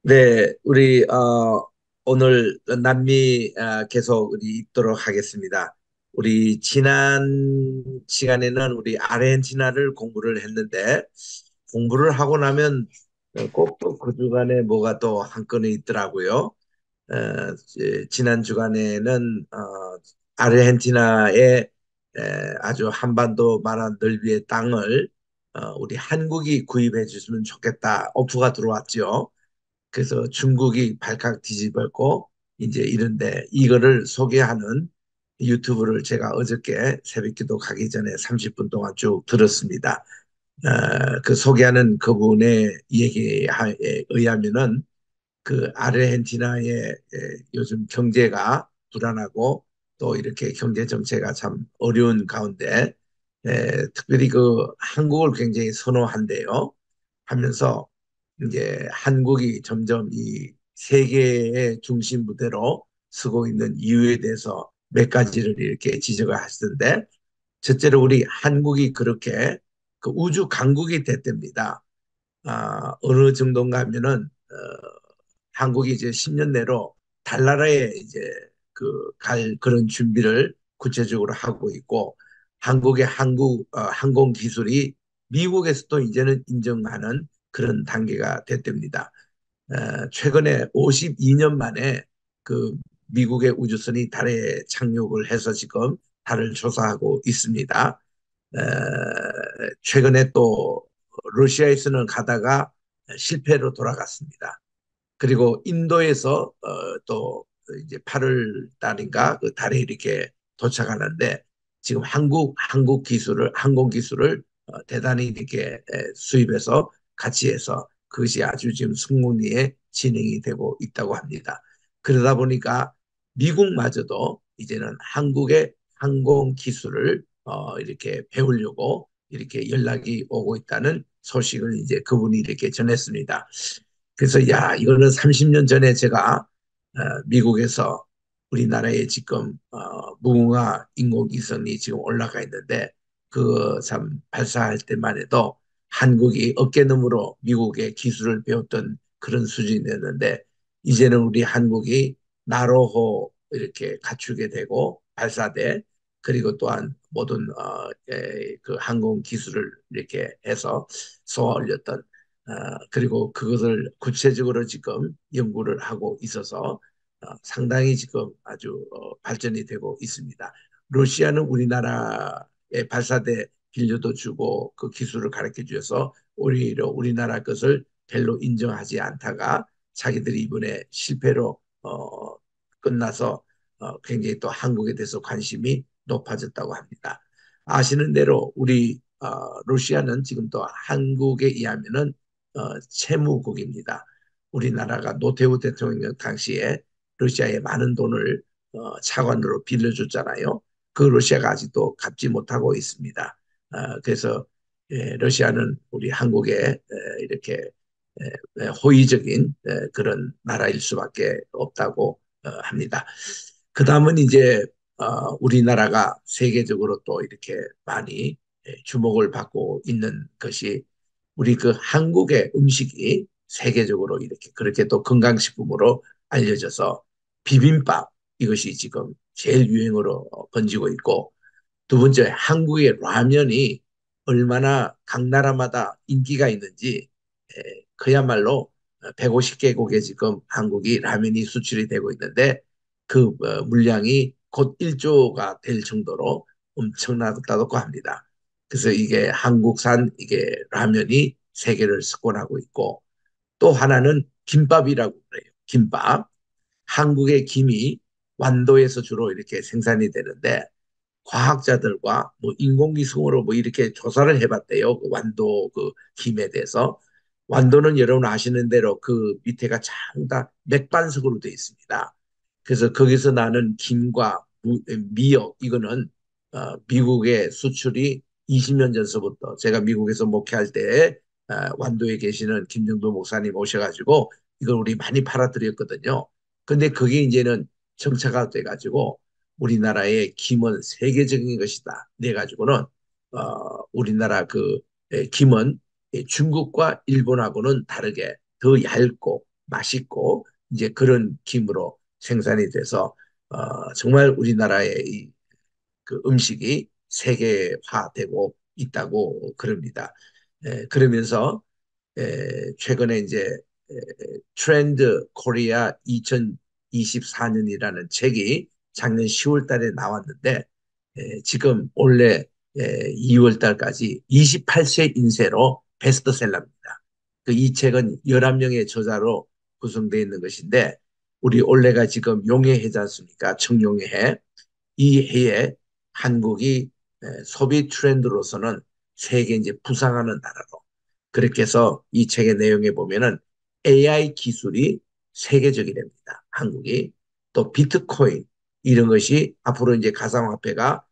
네, 우리 오늘 남미 계속 우리 있도록 하겠습니다. 우리 지난 시간에는 우리 아르헨티나를 공부를 했는데 공부를 하고 나면 꼭 또 그 주간에 뭐가 또 한 건이 있더라고요. 지난 주간에는 아르헨티나의 아주 한반도만한 넓이의 땅을 우리 한국이 구입해 주시면 좋겠다 오프가 들어왔죠. 그래서 중국이 발칵 뒤집었고 이제 이런데 이거를 소개하는 유튜브를 제가 어저께 새벽기도 가기 전에 30분 동안 쭉 들었습니다. 그 소개하는 그분의 얘기에 의하면은 그 아르헨티나의 요즘 경제가 불안하고 또 이렇게 경제 정체가 참 어려운 가운데 특별히 그 한국을 굉장히 선호한대요. 하면서 이제 한국이 점점 이 세계의 중심 무대로 서고 있는 이유에 대해서 몇 가지를 이렇게 지적을 하시던데 첫째로 우리 한국이 그렇게 그 우주 강국이 됐답니다. 어느 정도인가 하면은 한국이 이제 10년 내로 달나라에 이제 그 갈 그런 준비를 구체적으로 하고 있고 한국의 항공 기술이 미국에서도 이제는 인정하는 그런 단계가 됐답니다. 최근에 52년 만에 그 미국의 우주선이 달에 착륙을 해서 지금 달을 조사하고 있습니다. 최근에 또 러시아에서는 가다가 실패로 돌아갔습니다. 그리고 인도에서 또 이제 8월 달인가 그 달에 이렇게 도착하는데 지금 한국 기술을 항공 기술을 대단히 이렇게 수입해서 같이 해서 그것이 아주 지금 승무리에 진행이 되고 있다고 합니다. 그러다 보니까 미국마저도 이제는 한국의 항공 기술을 이렇게 배우려고 이렇게 연락이 오고 있다는 소식을 이제 그분이 이렇게 전했습니다. 그래서 야 이거는 30년 전에 제가 미국에서 우리나라에 지금 무궁화 인공위성이 지금 올라가 있는데 그 참 발사할 때만 해도 한국이 어깨너머로 미국의 기술을 배웠던 그런 수준이었는데 이제는 우리 한국이 나로호 이렇게 갖추게 되고 발사대 그리고 또한 모든 그 항공 기술을 이렇게 해서 쏘아 올렸던 그리고 그것을 구체적으로 지금 연구를 하고 있어서 상당히 지금 아주 발전이 되고 있습니다. 러시아는 우리나라의 발사대 빌려도 주고 그 기술을 가르쳐 주어서 오히려 우리나라 것을 별로 인정하지 않다가 자기들이 이번에 실패로 끝나서 굉장히 또 한국에 대해서 관심이 높아졌다고 합니다. 아시는 대로 우리 러시아는 지금 또 한국에 의하면은 채무국입니다. 우리나라가 노태우 대통령 당시에 러시아에 많은 돈을 차관으로 빌려줬잖아요. 그 러시아가 아직도 갚지 못하고 있습니다. 그래서 러시아는 우리 한국에 이렇게 호의적인 그런 나라일 수밖에 없다고 합니다. 그 다음은 이제 우리나라가 세계적으로 또 이렇게 많이 주목을 받고 있는 것이 우리 그 한국의 음식이 세계적으로 이렇게 그렇게 또 건강식품으로 알려져서 비빔밥 이것이 지금 제일 유행으로 번지고 있고 두 번째 한국의 라면이 얼마나 각 나라마다 인기가 있는지 그야말로 150개국에 지금 한국이 라면이 수출이 되고 있는데 그 물량이 곧 1조가 될 정도로 엄청나다고 합니다. 그래서 이게 한국산 이게 라면이 세계를 석권하고 있고 또 하나는 김밥이라고 그래요. 김밥. 한국의 김이 완도에서 주로 이렇게 생산이 되는데 과학자들과 뭐 인공위성으로 뭐 이렇게 조사를 해봤대요. 그 완도 그 김에 대해서. 완도는 여러분 아시는 대로 그 밑에가 전부 다 맥반석으로 되어 있습니다. 그래서 거기서 나는 김과 미역 이거는 미국의 수출이 20년 전서부터 제가 미국에서 목회할 때 완도에 계시는 김정도 목사님 오셔가지고 이걸 우리 많이 팔아드렸거든요. 근데 그게 이제는 정차가 돼가지고 우리나라의 김은 세계적인 것이다. 네 가지고는 우리나라 그 김은 중국과 일본하고는 다르게 더 얇고 맛있고 이제 그런 김으로 생산이 돼서 정말 우리나라의 그 음식이 세계화되고 있다고 그럽니다. 그러면서 최근에 이제 트렌드 코리아 2024년이라는 책이 작년 10월 달에 나왔는데 지금 올해 2월 달까지 28세 인세로 베스트셀러입니다. 그 이 책은 11명의 저자로 구성되어 있는 것인데 우리 올해가 지금 용해해지 않습니까? 청용해. 이 해에 한국이 소비 트렌드로서는 세계 이제 부상하는 나라로 그렇게 해서 이 책의 내용에 보면은 AI 기술이 세계적이 됩니다. 한국이 또 비트코인 이런 것이 앞으로 이제 가상화폐가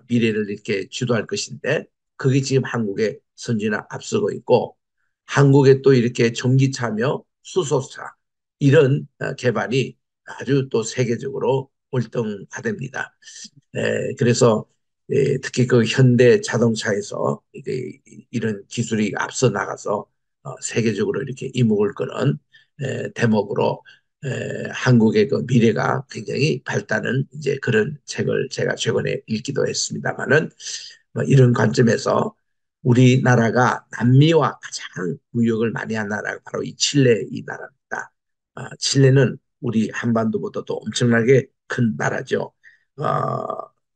미래를 이렇게 주도할 것인데 그게 지금 한국의 선진화 앞서고 있고 한국에 또 이렇게 전기차며 수소차 이런 개발이 아주 또 세계적으로 월등하답니다. 그래서 특히 그 현대 자동차에서 이런 기술이 앞서 나가서 세계적으로 이렇게 이목을 끄는 대목으로 한국의 그 미래가 굉장히 밝다는 이제 그런 책을 제가 최근에 읽기도 했습니다만은 뭐 이런 관점에서 우리나라가 남미와 가장 무역을 많이 한 나라가 바로 이 칠레 이 나라입니다. 칠레는 우리 한반도보다도 엄청나게 큰 나라죠. 어,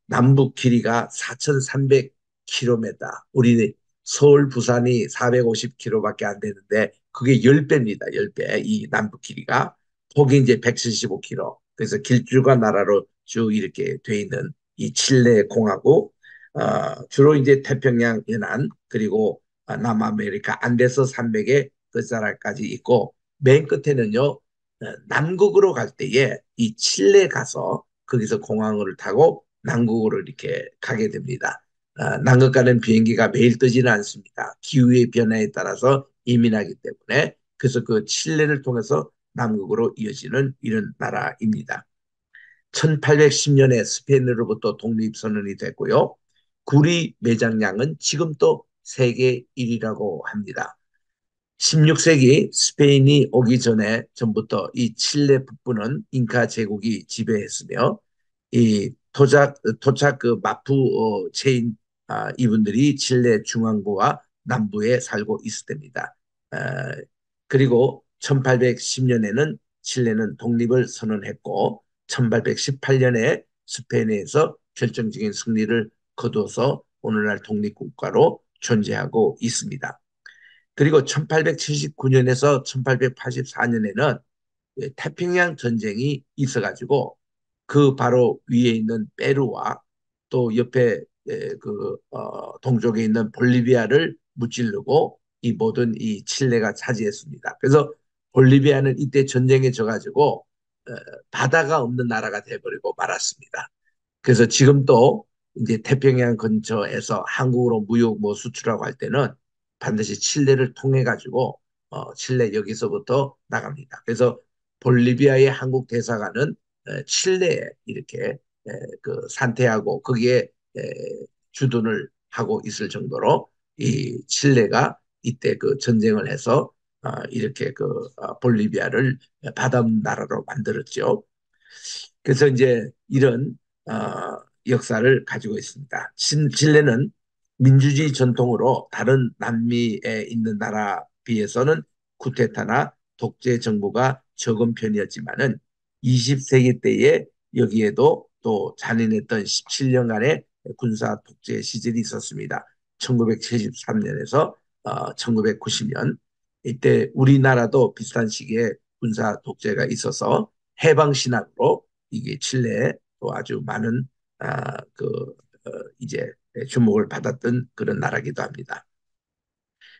남북 길이가 4,300km. 우리 서울, 부산이 450km밖에 안 되는데 그게 10배입니다. 10배. 이 남북 길이가. 폭이 이제 175km. 그래서 길쭉한 나라로 쭉 이렇게 돼 있는 이 칠레 공화국. 주로 이제 태평양 연안 그리고 남아메리카 안데스 산맥의 끝자락까지 있고 맨 끝에는요 남극으로 갈 때에 이 칠레 가서 거기서 공항을 타고 남극으로 이렇게 가게 됩니다. 남극 가는 비행기가 매일 뜨지는 않습니다. 기후의 변화에 따라서 이민하기 때문에 그래서 그 칠레를 통해서 남극으로 이어지는 이런 나라입니다. 1810년에 스페인으로부터 독립선언이 됐고요. 구리 매장량은 지금도 세계 1위라고 합니다. 16세기 스페인이 오기 전에 전부터 이 칠레 북부는 잉카 제국이 지배했으며 이 토착 그 마푸 체인 이분들이 칠레 중앙부와 남부에 살고 있을 때입니다. 어, 그리고 1810년에는 칠레는 독립을 선언했고 1818년에 스페인에서 결정적인 승리를 거두어서 오늘날 독립국가로 존재하고 있습니다. 그리고 1879년에서 1884년에는 태평양 전쟁이 있어가지고 그 바로 위에 있는 페루와 또 옆에 동쪽에 있는 볼리비아를 무찌르고 이 모든 이 칠레가 차지했습니다. 그래서 볼리비아는 이때 전쟁에 져가지고 바다가 없는 나라가 돼버리고 말았습니다. 그래서 지금도 이제 태평양 근처에서 한국으로 무역 뭐 수출하고 할 때는 반드시 칠레를 통해 가지고 칠레 여기서부터 나갑니다. 그래서 볼리비아의 한국 대사관은 칠레에 이렇게 그 산태하고 거기에 주둔을 하고 있을 정도로 이 칠레가 이때 그 전쟁을 해서 이렇게 그 볼리비아를 바닷나라로 만들었죠. 그래서 이제 이런 역사를 가지고 있습니다. 칠레는 민주주의 전통으로 다른 남미에 있는 나라 비해서는 쿠데타나 독재 정부가 적은 편이었지만은 20세기 때에 여기에도 또 잔인했던 17년간의 군사 독재 시절이 있었습니다. 1973년에서 1990년 이때 우리나라도 비슷한 시기에 군사 독재가 있어서 해방 신학으로 이게 칠레에 또 아주 많은 이제 주목을 받았던 그런 나라기도 합니다.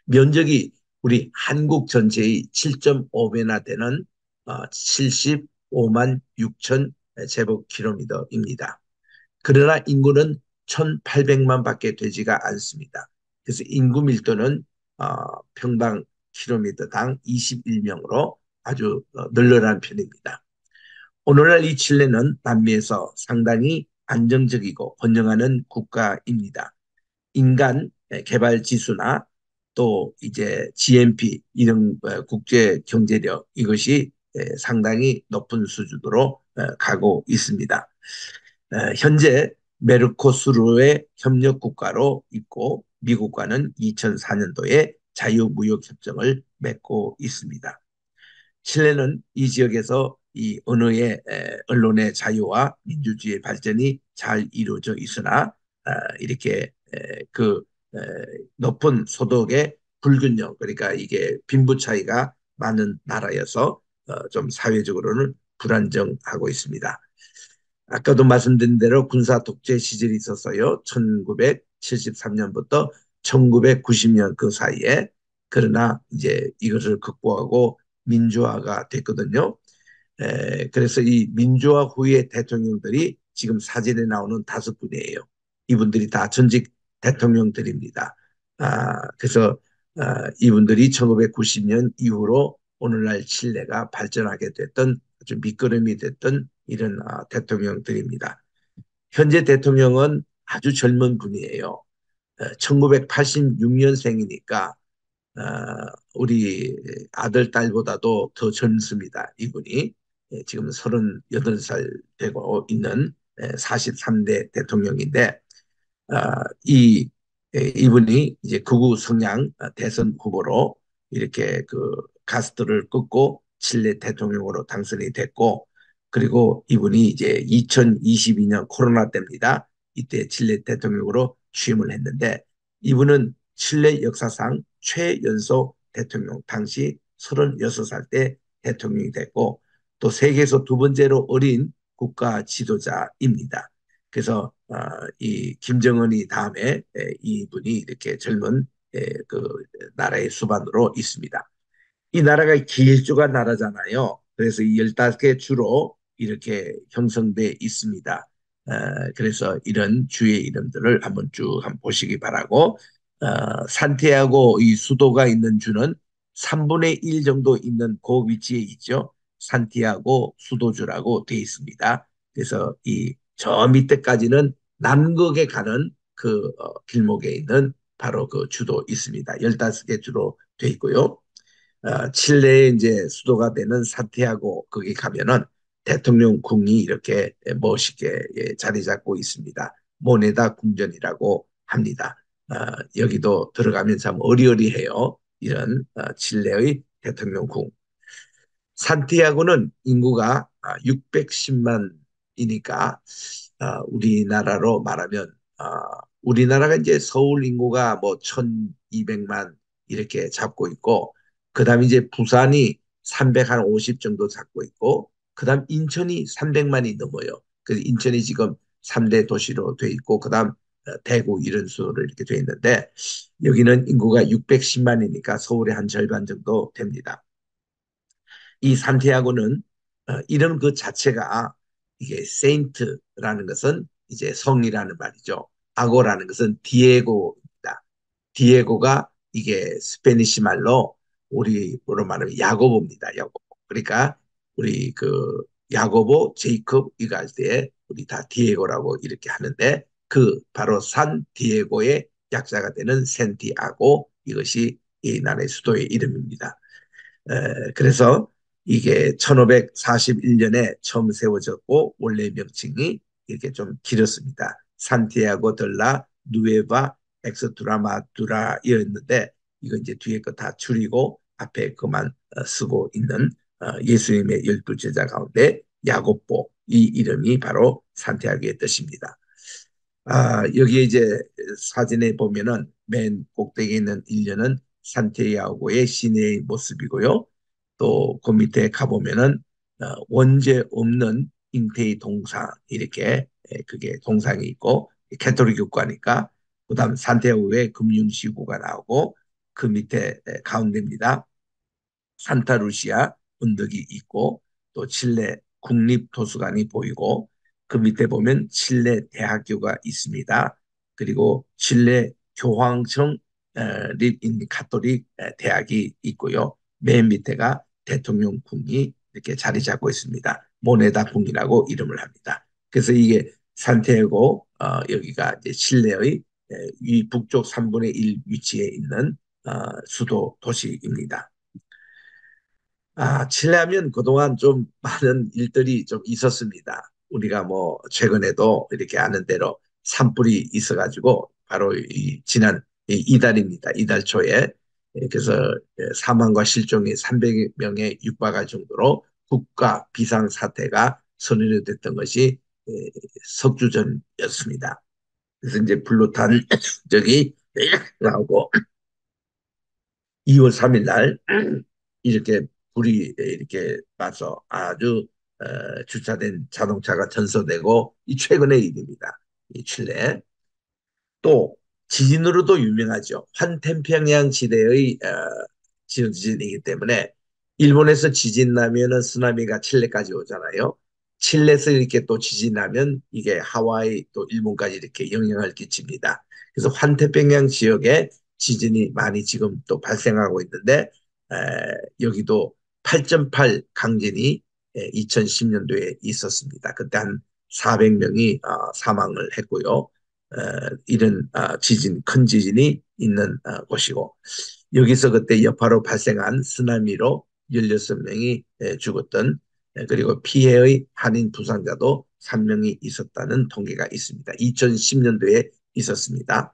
면적이 우리 한국 전체의 7.5배나 되는 75만 6천 제곱킬로미터입니다. 그러나 인구는 1,800만 밖에 되지가 않습니다. 그래서 인구 밀도는 평방 킬로미터당 21명으로 아주 널널한 편입니다. 오늘날 이 칠레는 남미에서 상당히 안정적이고 번영하는 국가입니다. 인간 개발 지수나 또 이제 GNP 이런 국제 경제력 이것이 상당히 높은 수준으로 가고 있습니다. 현재 메르코수르의 협력 국가로 있고 미국과는 2004년도에 자유무역협정을 맺고 있습니다. 칠레는 이 지역에서 이 언어의 언론의 자유와 민주주의 발전이 잘 이루어져 있으나 이렇게 그 높은 소득의 불균형 그러니까 이게 빈부 차이가 많은 나라여서 좀 사회적으로는 불안정하고 있습니다. 아까도 말씀드린 대로 군사 독재 시절이 있었어요. 1973년부터 1990년 그 사이에. 그러나 이제 이것을 극복하고 민주화가 됐거든요. 그래서 이 민주화 후의 대통령들이 지금 사진에 나오는 5분이에요. 이분들이 다 전직 대통령들입니다. 그래서 이분들이 1990년 이후로 오늘날 칠레가 발전하게 됐던 아주 밑거름이 됐던 이런 대통령들입니다. 현재 대통령은 아주 젊은 분이에요. 1986년생이니까 우리 아들, 딸보다도 더 젊습니다. 이분이 지금 38살 되고 있는 43대 대통령인데 이 이분이 이제 극우 성향 대선 후보로 이렇게 그 가스트를 꺾고 칠레 대통령으로 당선이 됐고 그리고 이분이 이제 2022년 코로나 때입니다. 이때 칠레 대통령으로 취임을 했는데 이분은 칠레 역사상 최연소 대통령 당시 36살 때 대통령이 됐고 또 세계에서 두 번째로 어린 국가 지도자입니다. 그래서 이 김정은이 다음에 이분이 이렇게 젊은 그 나라의 수반으로 있습니다. 이 나라가 길쭉한 나라잖아요. 그래서 이 15개 주로 이렇게 형성돼 있습니다. 그래서 이런 주의 이름들을 한번 쭉 한번 보시기 바라고 산티아고 이 수도가 있는 주는 3분의 1 정도 있는 그 위치에 있죠. 산티아고 수도주라고 되어 있습니다. 그래서 이 저 밑에까지는 남극에 가는 그 길목에 있는 바로 그 주도 있습니다. 15개 주로 되어 있고요. 칠레의 이제 수도가 되는 산티아고 거기 가면은 대통령 궁이 이렇게 멋있게 자리 잡고 있습니다. 모네다 궁전이라고 합니다. 여기도 들어가면 참 어리어리해요. 이런 칠레의 대통령 궁. 산티아고는 인구가 610만이니까 우리나라로 말하면 우리나라가 이제 서울 인구가 뭐 1200만 이렇게 잡고 있고 그다음 이제 부산이 350 정도 잡고 있고 그다음 인천이 300만이 넘어요. 그래서 인천이 지금 3대 도시로 돼 있고 그다음 대구 이런 수로 이렇게 돼 있는데 여기는 인구가 610만이니까 서울의 한 절반 정도 됩니다. 이 산티아고는 이름 그 자체가 이게 세인트라는 것은 이제 성이라는 말이죠. 아고라는 것은 디에고입니다. 디에고가 이게 스페니시 말로 우리로 말하면 야고보입니다. 야고보. 그러니까 우리 그 야고보, 제이콥 이거 할 때 우리 다 디에고라고 이렇게 하는데 그 바로 산 디에고의 약자가 되는 센티아고 이것이 이 나라의 수도의 이름입니다. 그래서 이게 1541년에 처음 세워졌고 원래 명칭이 이렇게 좀 길었습니다. 산티아고 들라 누에바 엑스트라마두라였는데 이거 이제 뒤에 거 다 줄이고 앞에 그만 쓰고 있는 예수님의 12제자 가운데 야곱보 이 이름이 바로 산티아고의 뜻입니다. 여기에 이제 사진에 보면은 맨 꼭대기에 있는 일녀는 산티아고의 시내의 모습이고요. 또 그 밑에 가보면은 원죄 없는 잉태의 동상 이렇게 그게 동상이 있고 캐톨릭 교과니까 그다음 산티아고의 금융시구가 나오고 그 밑에 가운데입니다. 산타루시아 언덕이 있고 또 칠레 국립도서관이 보이고 그 밑에 보면 칠레 대학교가 있습니다. 그리고 칠레 교황청 카톨릭 대학이 있고요. 맨 밑에가 대통령 궁이 이렇게 자리 잡고 있습니다. 모네다 궁이라고 이름을 합니다. 그래서 이게 산티아고 여기가 이제 칠레의 이 북쪽 3분의 1 위치에 있는 수도 도시입니다. 칠레 하면 그동안 좀 많은 일들이 좀 있었습니다. 우리가 뭐 최근에도 이렇게 아는 대로 산불이 있어가지고 바로 지난 이달입니다. 이달 초에 그래서 사망과 실종이 300명에 육박할 정도로 국가 비상사태가 선언이 됐던 것이 석주전이었습니다. 그래서 이제 불로탄 적이 나오고 2월 3일 날 이렇게 불이 이렇게 나서 아주 주차된 자동차가 전소되고 이 최근의 일입니다. 이 칠레. 또 지진으로도 유명하죠. 환태평양 지대의 지진이기 때문에 일본에서 지진 나면은 쓰나미가 칠레까지 오잖아요. 칠레에서 이렇게 또 지진 나면 이게 하와이 또 일본까지 이렇게 영향을 끼칩니다. 그래서 환태평양 지역에 지진이 많이 지금 또 발생하고 있는데 여기도 8.8 강진이 2010년도에 있었습니다. 그때 한 400명이 사망을 했고요. 이런 지진, 큰 지진이 있는 곳이고 여기서 그때 여파로 발생한 쓰나미로 16명이 죽었던 그리고 피해의 한인 부상자도 3명이 있었다는 통계가 있습니다. 2010년도에 있었습니다.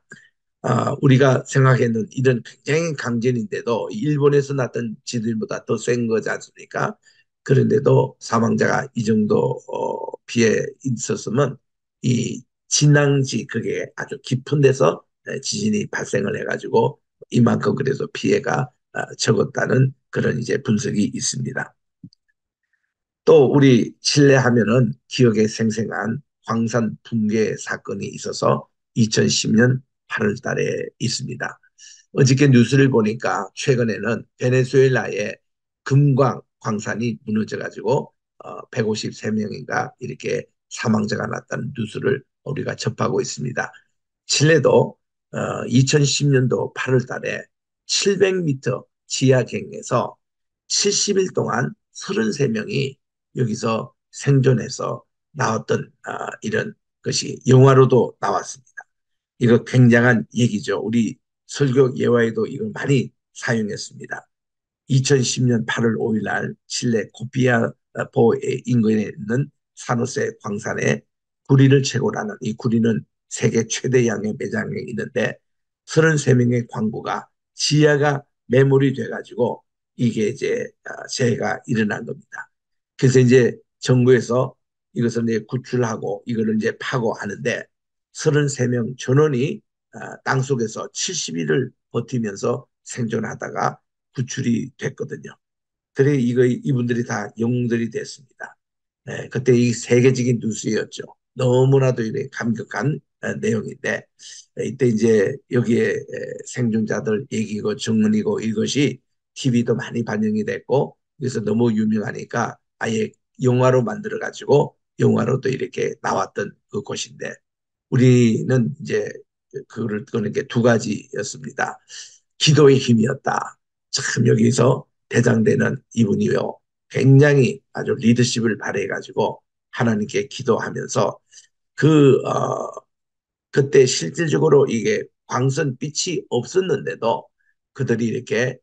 우리가 생각했는 이런 굉장히 강진인데도 일본에서 났던 지진보다 더 센 거지 않습니까? 그런데도 사망자가 이 정도 피해 있었으면 이 진앙지 그게 아주 깊은 데서 지진이 발생을 해가지고 이만큼 그래서 피해가 적었다는 그런 이제 분석이 있습니다. 또 우리 칠레 하면은 기억에 생생한 황산 붕괴 사건이 있어서 2010년 8월 달에 있습니다. 어저께 뉴스를 보니까 최근에는 베네수엘라의 금광 광산이 무너져가지고 153명인가 이렇게 사망자가 났다는 뉴스를 우리가 접하고 있습니다. 칠레도 2010년도 8월 달에 700m 지하경에서 70일 동안 33명이 여기서 생존해서 나왔던 이런 것이 영화로도 나왔습니다. 이거 굉장한 얘기죠. 우리 설교 예화에도 이걸 많이 사용했습니다. 2010년 8월 5일 날 칠레 코피아보의 인근에 있는 사노세 광산에 구리를 채굴하는 이 구리는 세계 최대 양의 매장에 있는데 33명의 광부가 지하가 매몰이 돼가지고 이게 이제 재해가 일어난 겁니다. 그래서 이제 정부에서 이것을 이제 구출하고 이거를 이제 파고 하는데 33명 전원이 땅속에서 70일을 버티면서 생존하다가 구출이 됐거든요. 그래 이거 이분들이 다 영웅들이 됐습니다. 그때 이 세계적인 뉴스였죠. 너무나도 이래 감격한 내용인데 이때 이제 여기에 생존자들 얘기고 증언이고 이것이 TV도 많이 반영이 됐고 그래서 너무 유명하니까 아예 영화로 만들어 가지고 영화로 또 이렇게 나왔던 그 곳인데 우리는 이제 그를 끄는 게 두 가지였습니다. 기도의 힘이었다. 참 여기서 대장되는 이분이요. 굉장히 아주 리더십을 발휘해가지고 하나님께 기도하면서 그 그때 실질적으로 이게 광선 빛이 없었는데도 그들이 이렇게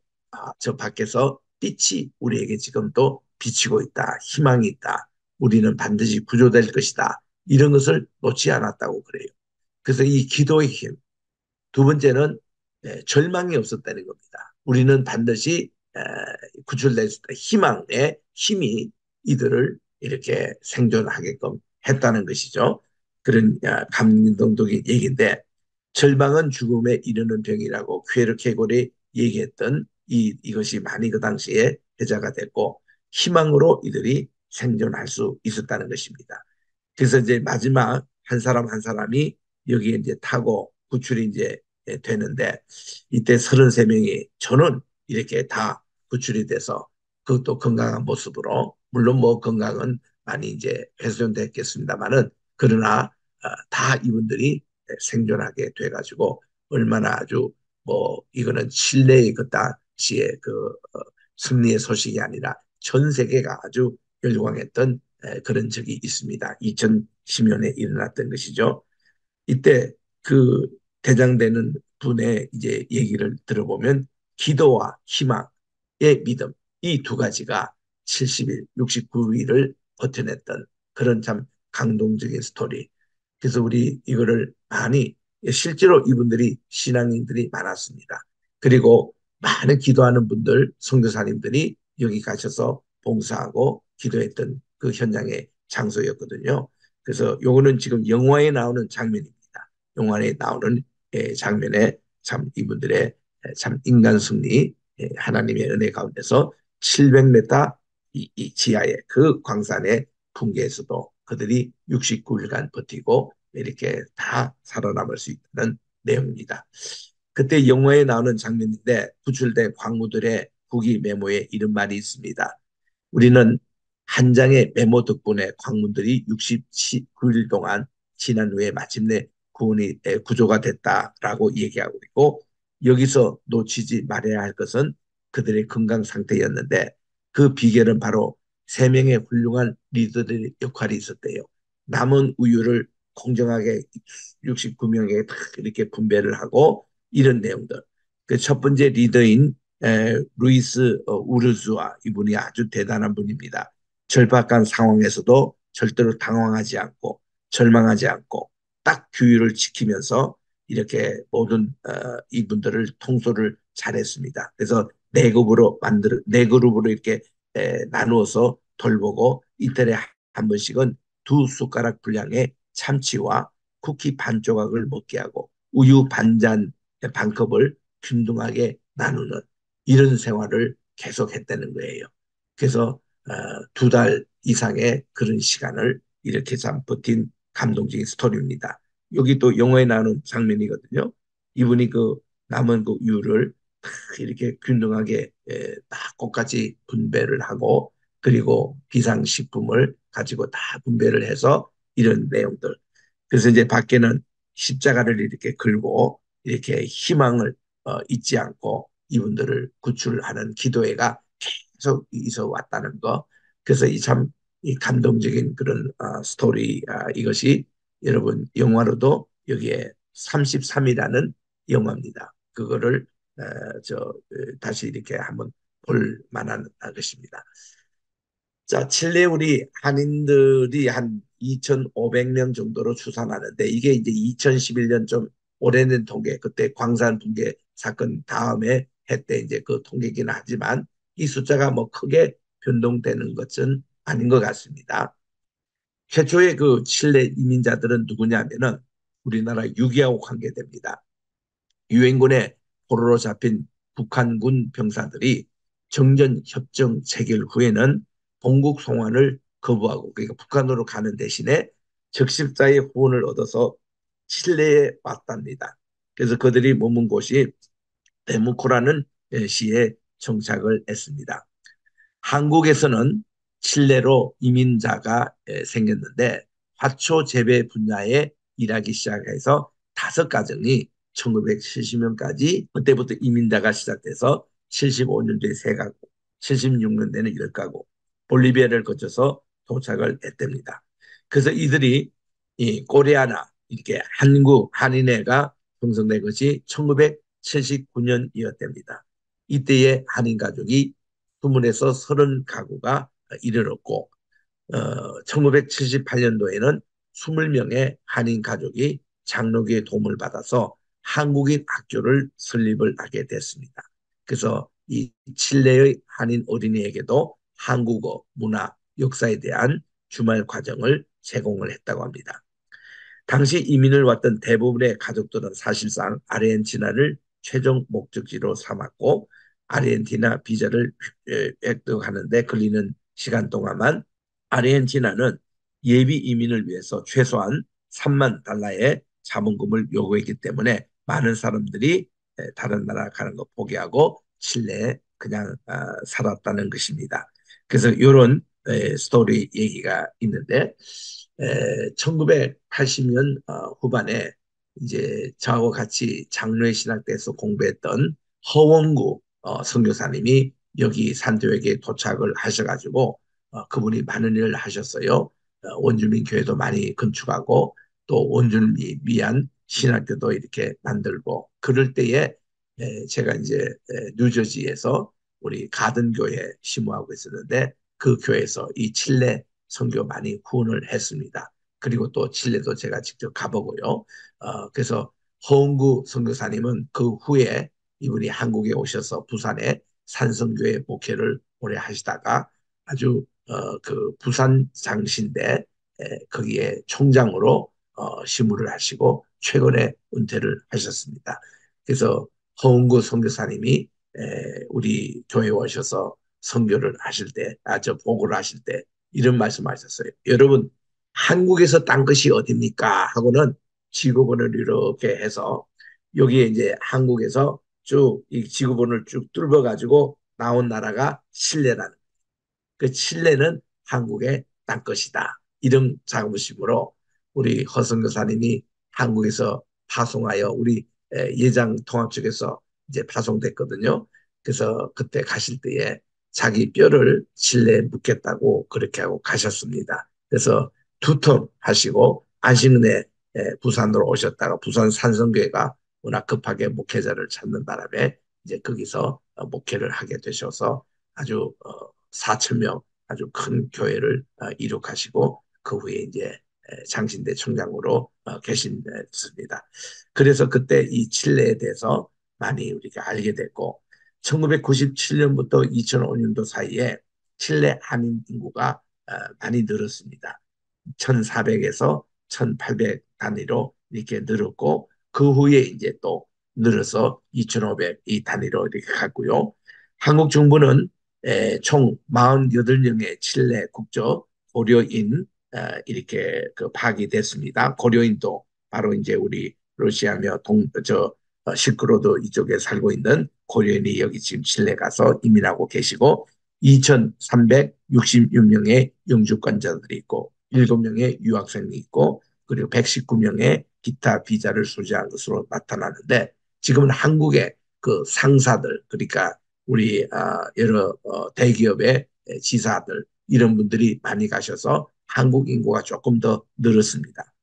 저 밖에서 빛이 우리에게 지금 또 비치고 있다. 희망이 있다. 우리는 반드시 구조될 것이다. 이런 것을 놓지 않았다고 그래요. 그래서 이 기도의 힘, 두 번째는 절망이 없었다는 겁니다. 우리는 반드시 구출될 수 있다. 희망의 힘이 이들을 이렇게 생존하게끔 했다는 것이죠. 그런 감동적인 얘기인데 절망은 죽음에 이르는 병이라고 퀘르케골이 얘기했던 이것이 많이 그 당시에 회자가 됐고 희망으로 이들이 생존할 수 있었다는 것입니다. 그래서 이제 마지막 한 사람 한 사람이 여기에 이제 타고 구출이 이제 되는데 이때 33명이 저는 이렇게 다 구출이 돼서 그것도 건강한 모습으로 물론 뭐 건강은 많이 이제 훼손됐겠습니다만은 그러나 다 이분들이 생존하게 돼가지고 얼마나 아주 뭐 이거는 칠레의 그 당시의 그 승리의 소식이 아니라 전 세계가 아주 열광했던 그런 적이 있습니다. 2010년에 일어났던 것이죠. 이때 그 대장되는 분의 이제 얘기를 들어보면 기도와 희망의 믿음, 이 두 가지가 70일, 69일을 버텨냈던 그런 참 감동적인 스토리. 그래서 우리 이거를 많이, 실제로 이분들이 신앙인들이 많았습니다. 그리고 많은 기도하는 분들, 선교사님들이 여기 가셔서 봉사하고 기도했던 그 현장의 장소였거든요. 그래서 요거는 지금 영화에 나오는 장면입니다. 영화에 나오는 장면에 참 이분들의 참 인간 승리, 하나님의 은혜 가운데서 700m 이 지하의 그 광산의 풍계에서도 그들이 69일간 버티고 이렇게 다 살아남을 수 있다는 내용입니다. 그때 영화에 나오는 장면인데 구출된 광무들의 후기 메모에 이런 말이 있습니다. 우리는 한 장의 메모 덕분에 광문들이 69일 동안 지난 후에 마침내 구원이 구조가 됐다라고 얘기하고 있고, 여기서 놓치지 말아야 할 것은 그들의 건강 상태였는데 그 비결은 바로 세 명의 훌륭한 리더들의 역할이 있었대요. 남은 우유를 공정하게 69명에게 이렇게 분배를 하고 이런 내용들. 그 첫 번째 리더인 루이스 우르즈와 이분이 아주 대단한 분입니다. 절박한 상황에서도 절대로 당황하지 않고 절망하지 않고 딱 규율을 지키면서 이렇게 모든 이분들을 통솔을 잘했습니다. 그래서 네 그룹으로 이렇게 나누어서 돌보고 이틀에 한 번씩은 두 숟가락 분량의 참치와 쿠키 반 조각을 먹게 하고 우유 반잔 반컵을 균등하게 나누는 이런 생활을 계속했다는 거예요. 그래서 2달 이상의 그런 시간을 이렇게 참 버틴 감동적인 스토리입니다. 여기 또 영화에 나오는 장면이거든요. 이분이 그 남은 그 우유를 이렇게 균등하게 다 꽃같이 분배를 하고 그리고 비상식품을 가지고 다 분배를 해서 이런 내용들. 그래서 이제 밖에는 십자가를 이렇게 걸고 이렇게 희망을 잊지 않고 이분들을 구출하는 기도회가 계속 있어 왔다는 거. 그래서 이 참 이 감동적인 그런 스토리 이것이 여러분 영화로도 여기에 33이라는 영화입니다. 그거를 다시 이렇게 한번 볼 만한 것입니다. 자, 칠레 우리 한인들이 한 2,500명 정도로 추산하는데 이게 이제 2011년 좀 오래된 통계, 그때 광산 붕괴 사건 다음에 했대 이제 그 통계기는 하지만 이 숫자가 뭐 크게 변동되는 것은 아닌 것 같습니다. 최초의 그 칠레 이민자들은 누구냐면은 우리나라 유기하고 관계됩니다. 유엔군에 포로로 잡힌 북한군 병사들이 정전 협정 체결 후에는 본국 송환을 거부하고 그러니까 북한으로 가는 대신에 적십자의 후원을 얻어서 칠레에 왔답니다. 그래서 그들이 머문 곳이 데무코라는 시에 정착을 했습니다. 한국에서는 칠레로 이민자가 생겼는데 화초 재배 분야에 일하기 시작해서 5가정이 1970년까지 그때부터 이민자가 시작돼서 75년도에 3가구, 76년대는 10가구, 볼리비아를 거쳐서 도착을 했답니다. 그래서 이들이 이 코리아나 이렇게 한국 한인회가 형성된 것이 1979년이었답니다. 이때의 한인 가족이 20에서 30가구가 이르렀고 1978년도에는 20명의 한인 가족이 장로교의 도움을 받아서 한국인 학교를 설립을 하게 됐습니다. 그래서 이 칠레의 한인 어린이에게도 한국어, 문화, 역사에 대한 주말 과정을 제공을 했다고 합니다. 당시 이민을 왔던 대부분의 가족들은 사실상 아르헨티나를 최종 목적지로 삼았고 아르헨티나 비자를 획득하는데 걸리는 시간 동안만 아르헨티나는 예비 이민을 위해서 최소한 3만 달러의 자본금을 요구했기 때문에 많은 사람들이 다른 나라 가는 거 포기하고 칠레에 그냥 살았다는 것입니다. 그래서 이런 스토리 얘기가 있는데 1980년 후반에 이제 저하고 같이 장로의 신학대에서 공부했던 허원구 선교사님이 여기 산도역에 도착을 하셔가지고 그분이 많은 일을 하셨어요. 원주민 교회도 많이 건축하고 또 원주민 위한 신학교도 이렇게 만들고 그럴 때에 제가 이제 뉴저지에서 우리 가든 교회 심호하고 있었는데 그 교회에서 이 칠레 선교 많이 후원을 했습니다. 그리고 또 칠레도 제가 직접 가보고요. 그래서 허은구 선교사님은 그 후에 이분이 한국에 오셔서 부산에 산성교회 목회를 오래 하시다가 아주 그 부산 장신대 거기에 총장으로 시무를 하시고 최근에 은퇴를 하셨습니다. 그래서 허은구 선교사님이 우리 교회에 오셔서 선교를 하실 때, 저 보고를 하실 때 이런 말씀하셨어요. 여러분, 한국에서 딴 것이 어딥니까? 하고는 지구본을 이렇게 해서 여기에 이제 한국에서 쭉 이 지구본을 쭉 뚫어가지고 나온 나라가 칠레라는 그 칠레는 한국의 땅것이다. 이런 자부심으로 우리 허성 교사님이 한국에서 파송하여 우리 예장 통합 쪽에서 이제 파송됐거든요. 그래서 그때 가실 때에 자기 뼈를 칠레에 묻겠다고 그렇게 하고 가셨습니다. 그래서 두턴 하시고 안식내 부산으로 오셨다가 부산 산성교회가 워낙 급하게 목회자를 찾는 바람에 이제 거기서 목회를 하게 되셔서 아주 4천 명 아주 큰 교회를 이룩하시고 그 후에 이제 장신대 총장으로 계신습니다. 그래서 그때 이 칠레에 대해서 많이 우리가 알게 됐고 1997년부터 2005년도 사이에 칠레 한인 인구가 많이 늘었습니다. 1,400에서 1,800 단위로 이렇게 늘었고 그 후에 이제 또 늘어서 2,500 이 단위로 이렇게 갔고요. 한국 정부는 총 48명의 칠레 국적 고려인 이렇게 그 파악이 됐습니다. 고려인도 바로 이제 우리 러시아며 실크로드 이쪽에 살고 있는 고려인이 여기 지금 칠레 가서 이민하고 계시고 2,366명의 영주권자들이 있고 7명의 유학생이 있고 그리고 119명의 기타 비자를 소지한 것으로 나타나는데 지금은 한국의 그 상사들 그러니까 우리 여러 대기업의 지사들 이런 분들이 많이 가셔서 한국 인구가 조금 더 늘었습니다.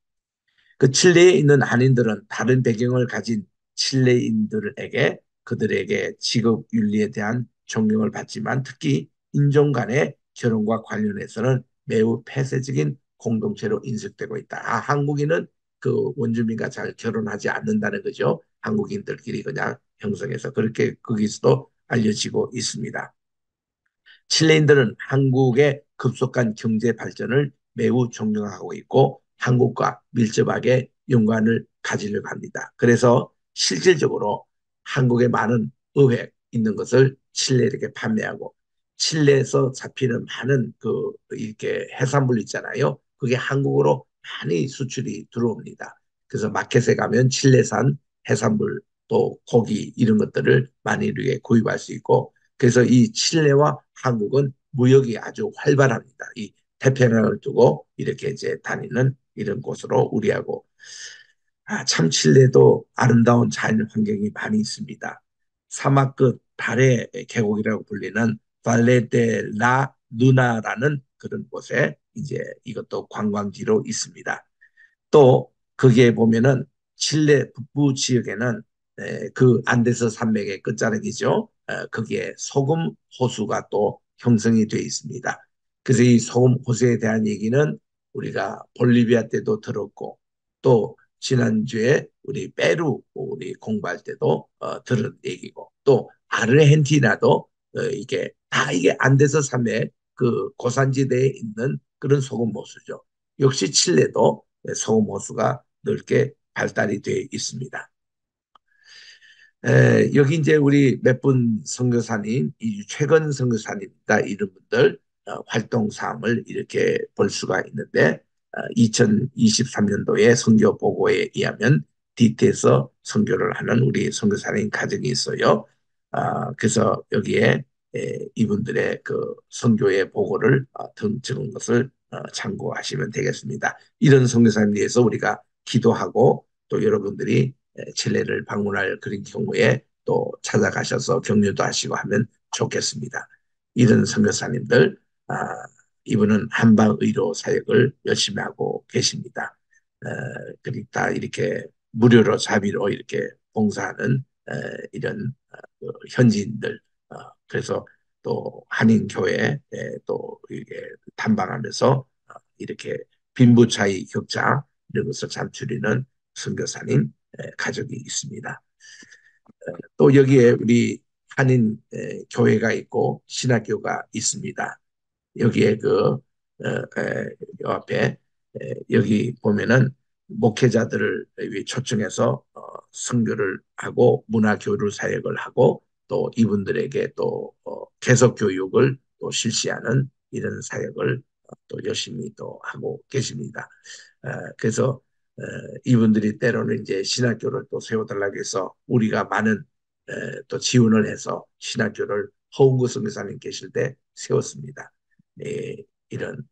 그 칠레에 있는 한인들은 다른 배경을 가진 칠레인들에게 그들에게 직업 윤리에 대한 존경을 받지만 특히 인종 간의 결혼과 관련해서는 매우 폐쇄적인 공동체로 인식되고 있다. 한국인은 그 원주민과 잘 결혼하지 않는다는 거죠. 한국인들끼리 그냥 형성해서 그렇게 거기서도 알려지고 있습니다. 칠레인들은 한국의 급속한 경제 발전을 매우 존경하고 있고 한국과 밀접하게 연관을 가지려고 합니다. 그래서 실질적으로 한국에 많은 의획 있는 것을 칠레에게 판매하고 칠레에서 잡히는 많은 그 이렇게 해산물 있잖아요. 그게 한국으로 많이 수출이 들어옵니다. 그래서 마켓에 가면 칠레산 해산물 또 고기 이런 것들을 많이 이렇게 구입할 수 있고 그래서 이 칠레와 한국은 무역이 아주 활발합니다. 이 태평양을 두고 이렇게 이제 다니는 이런 곳으로 우리하고 참 칠레도 아름다운 자연 환경이 많이 있습니다. 사막 끝 달의 계곡이라고 불리는 발레데라 누나라는 그런 곳에 이제 이것도 관광지로 있습니다. 또 거기에 보면은 칠레 북부 지역에는 그 안데스 산맥의 끝자락이죠. 거기에 소금 호수가 또 형성이 되어 있습니다. 그래서 이 소금 호수에 대한 얘기는 우리가 볼리비아 때도 들었고 또 지난주에 우리 페루 우리 공부할 때도 들은 얘기고 또 아르헨티나도 이게 다 이게 안데스 산맥 그 고산지대에 있는 그런 소금 호수죠. 역시 칠레도 소금 호수가 넓게 발달이 되어 있습니다. 여기 이제 우리 몇 분 선교사님, 최근 선교사님다 이런 분들 활동 사항을 이렇게 볼 수가 있는데 2023년도에 선교 보고에 의하면 DT에서 선교를 하는 우리 선교사님 가정이 있어요. 그래서 여기에 이분들의 그 선교의 보고를 적은 것을 참고하시면 되겠습니다. 이런 선교사님 위해서 우리가 기도하고 또 여러분들이 칠레를 방문할 그런 경우에 또 찾아가셔서 격려도 하시고 하면 좋겠습니다. 이런 선교사님들 이분은 한방의료 사역을 열심히 하고 계십니다. 그러니까 이렇게 무료로 자비로 이렇게 봉사하는 이런 그 현지인들 그래서 또 한인교회 또 이게 탐방하면서 이렇게 빈부차이 격차 이런 것을 잠추리는 선교사님 가족이 있습니다. 또 여기에 우리 한인 교회가 있고 신학교가 있습니다. 여기에 요 앞에 여기 보면은 목회자들을 초청해서 선교를 하고 문화교류 사역을 하고 또 이분들에게 또 계속 교육을 또 실시하는 이런 사역을 또 열심히 또 하고 계십니다. 그래서 이분들이 때로는 이제 신학교를 또 세워달라고 해서 우리가 많은 또 지원을 해서 신학교를 허웅구 선교사님 계실 때 세웠습니다. 예, 이런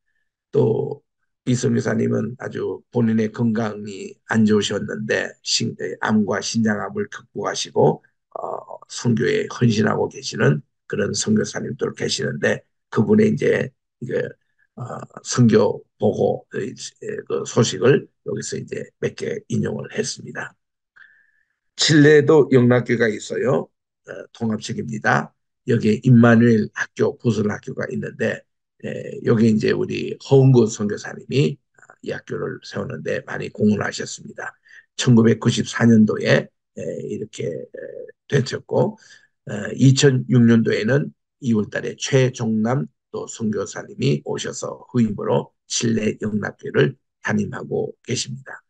또 이성 교사님은 아주 본인의 건강이 안 좋으셨는데 암과 신장암을 극복하시고 선교에 헌신하고 계시는 그런 선교사님들 계시는데 그분의 이제 이게 선교 보고 그 소식을 여기서 이제 몇 개 인용을 했습니다. 칠레도 영락교가 있어요. 통합식입니다. 여기에 임마누엘 학교, 부설학교가 있는데 여기 이제 우리 허은구 선교사님이 이 학교를 세우는데 많이 공헌하셨습니다. 1994년도에 이렇게 되셨고 2006년도에는 2월달에 최종남 또 선교사님이 오셔서 후임으로 칠레 영락교를 담임하고 계십니다.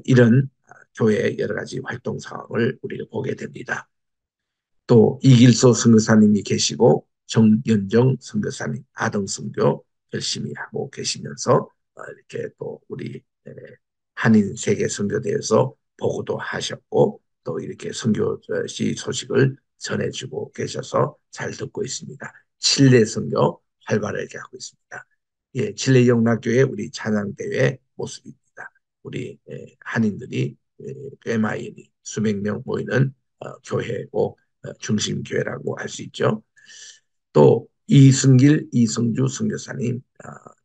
이런 교회의 여러 가지 활동 상황을 우리가 보게 됩니다. 또 이길소 선교사님이 계시고 정연정 선교사님 아동 선교 열심히 하고 계시면서 이렇게 또 우리 한인 세계 선교대에서 보고도 하셨고 또 이렇게 선교시 소식을 전해주고 계셔서 잘 듣고 있습니다. 칠레 선교 활발하게 하고 있습니다. 예, 칠레 영락교회 우리 찬양대회 모습입니다. 우리 한인들이 꽤 많이 수백 명 모이는 교회고 중심교회라고 할 수 있죠. 또 이승길, 이승주 선교사님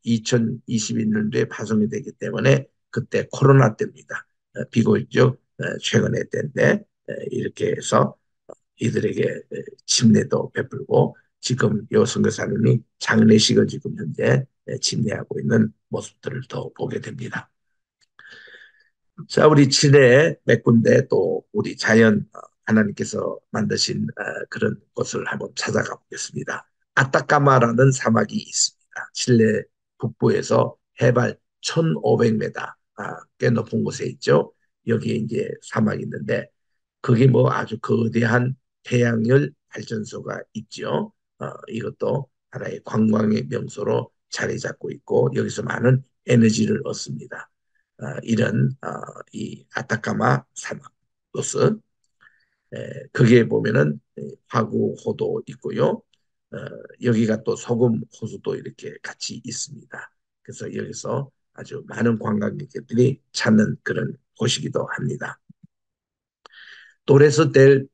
2021년도에 파송이 되기 때문에 그때 코로나 때입니다. 비교적 최근의 때인데 이렇게 해서 이들에게 침례도 베풀고 지금 요 선교사님이 장례식을 지금 현재 침례하고 있는 모습들을 더 보게 됩니다. 자, 우리 칠레 몇 군데 또 우리 자연 하나님께서 만드신 그런 곳을 한번 찾아가 보겠습니다. 아타카마라는 사막이 있습니다. 칠레 북부에서 해발 1,500m 꽤 높은 곳에 있죠. 여기에 이제 사막이 있는데 그게 뭐 아주 거대한 태양열 발전소가 있죠. 이것도 하나의 관광의 명소로 자리 잡고 있고 여기서 많은 에너지를 얻습니다. 이런 이 아타카마 사막 곳은 거기에 보면은 화구호도 있고요. 여기가 또 소금 호수도 이렇게 같이 있습니다. 그래서 여기서 아주 많은 관광객들이 찾는 그런 곳이기도 합니다. 토레스 델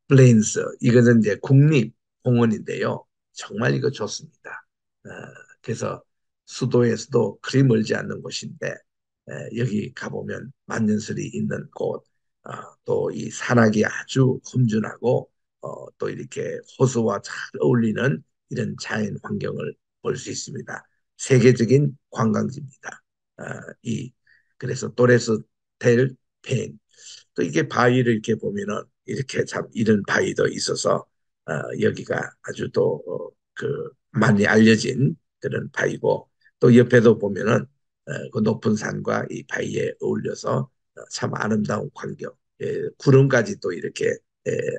플레인스 이것은 이제 국립공원인데요. 정말 이거 좋습니다. 어, 그래서 수도에서도 그리 멀지 않는 곳인데 여기 가보면 만년설이 있는 곳, 또 이 산악이 아주 험준하고 또 이렇게 호수와 잘 어울리는 이런 자연 환경을 볼 수 있습니다. 세계적인 관광지입니다. 어, 이 그래서 토레스 델 페인 또 이게 바위를 이렇게 보면은 이렇게 참 이런 바위도 있어서 여기가 아주 또그 많이 알려진 그런 바위고 또 옆에도 보면은 그 높은 산과 이 바위에 어울려서 참 아름다운 광경, 구름까지 또 이렇게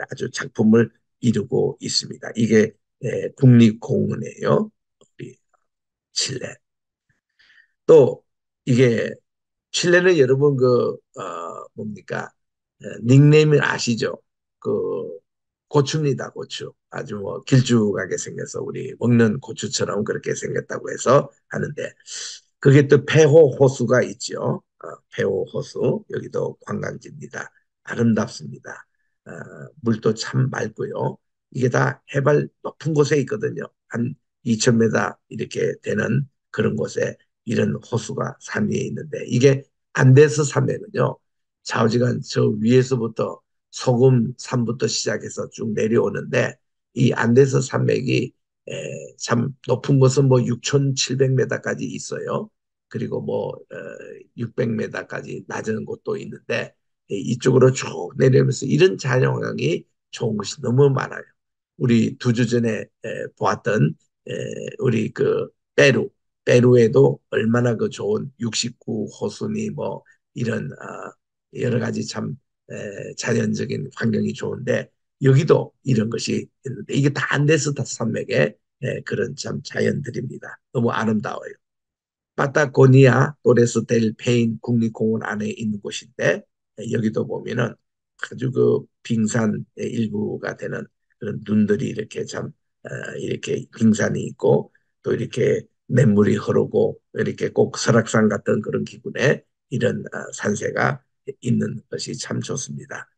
아주 작품을 이루고 있습니다. 이게 국립공원이에요. 우리 칠레. 또 이게 칠레는 여러분 뭡니까 닉네임을 아시죠? 그 고추입니다, 고추. 아주 뭐 길쭉하게 생겨서 우리 먹는 고추처럼 그렇게 생겼다고 해서 하는데 그게 또 폐호 호수가 있죠. 폐호 호수 여기도 관광지입니다. 아름답습니다. 어, 물도 참 맑고요. 이게 다 해발 높은 곳에 있거든요. 한 2,000m 이렇게 되는 그런 곳에 이런 호수가 산 위에 있는데 이게 안데스 산맥은요. 좌우지간 저 위에서부터 소금 산부터 시작해서 쭉 내려오는데 이 안데스 산맥이 참 높은 곳은 뭐 6,700m까지 있어요. 그리고 뭐 600m까지 낮은 곳도 있는데 이쪽으로 쭉 내려오면서 이런 자연환경이 좋은 것이 너무 많아요. 우리 2주 전에 보았던 우리 그 페루에도 얼마나 그 좋은 69 호수니 뭐 이런 여러 가지 참 자연적인 환경이 좋은데 여기도 이런 것이 있는데 이게 다 안데스타 산맥의 그런 참 자연들입니다. 너무 아름다워요. 파타고니아 토레스 델 페인 국립공원 안에 있는 곳인데 여기도 보면은 아주 그 빙산의 일부가 되는 그런 눈들이 이렇게 참 이렇게 빙산이 있고 또 이렇게 냇물이 흐르고 이렇게 꼭 설악산 같은 그런 기분의 이런 산세가 있는 것이 참 좋습니다.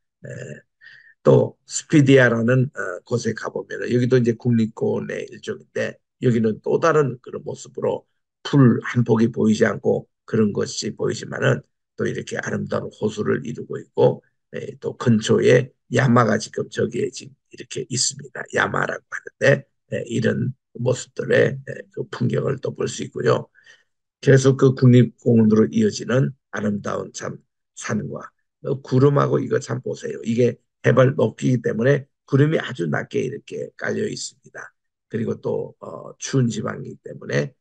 또 스피디아라는 곳에 가보면 여기도 이제 국립공원의 일종인데 여기는 또 다른 그런 모습으로 풀 한 폭이 보이지 않고 그런 것이 보이지만은 또 이렇게 아름다운 호수를 이루고 있고 또 근처에 야마가 지금 저기에 지금 이렇게 있습니다. 야마라고 하는데 이런 모습들의 그 풍경을 또 볼 수 있고요. 계속 그 국립공원으로 이어지는 아름다운 참 산과 구름하고 이거 참 보세요. 이게 해발 높이기 때문에 구름이 아주 낮게 이렇게 깔려 있습니다. 그리고 또 추운 지방이기 때문에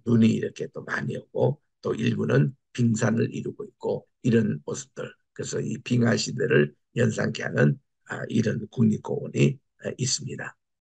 눈이 이렇게 또 많이 오고 또 일부는 빙산을 이루고 있고 이런 모습들. 그래서 이 빙하 시대를 연상케 하는 이런 국립공원이 있습니다.